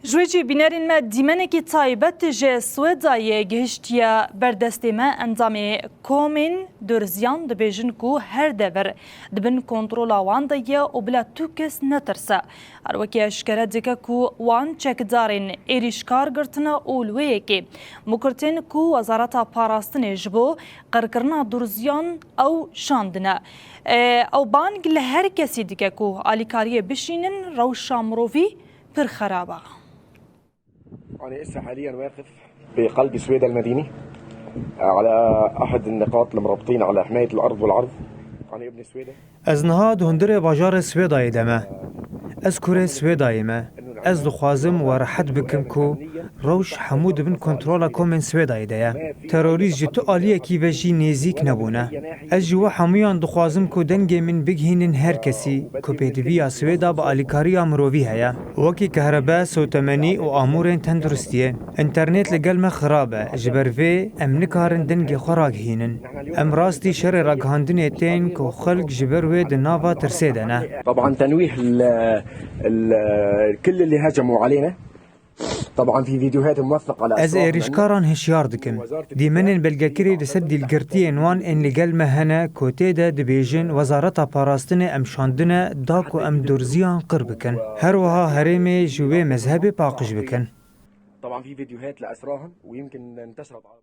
جوجي بنارين ما ديمانكي تايبت جي سويداي جهشتيا بردستي ما انزامي كومين درزيان دبيجنكو هر دبر دبن كنترولا وان ديا وبلا توكس نترسا اروكي اشكرا ديكاكو وان تشك دارين ايريشكار قرتنا اولويكي مكرتين كو وزارتا باراستني جبو قرقرنا درزيان او شاندنا او بانق لهر كسي ديكاكو اليكاريه بشينن روشا مروفي بر خرابه. أنا لسه حاليا واقف بقلب سويدا المديني على أحد النقاط المربطين على حماية الأرض والعرض. أنا ابن سويدا. از نهاد هندره باجار سویدای دمه. از کره سویدای ما. از دخوازم و راحت بکم کو روش حمود بن کنترل کومن سویدای دیا. تروریست جتو آلیه کی وجی نزیک نبونه. از جوا حمیان دخوازم کو دنگ من بگهینن هر کسی کو پیدوی سویدا با آلیکاری امروی هیا. وکی کهرباء سوتمنی و آمورن تندرستیه. اینترنت لگل ما خرابه. جبروی امنکارن دنگ خراج هینن. امراستی شر رگهاندن تین کو خلق جبروی دناوا ترسیدنه. طبعا تنويه كل اللي هجموا علينا. طبعا في فيديوهات موثقه على از ایریشکاران هشیار دکن دی منن بلگکری لسد الگرتی عنوان ان لگل مهنه کوته ده دبیجن وزارت پاراستن امشاندنه داکو ام درزیان قربکن هر وها هرمی جوی مذهب باقش بکن. طبعا في فيديوهات لاسراهم ويمكن انتشرت على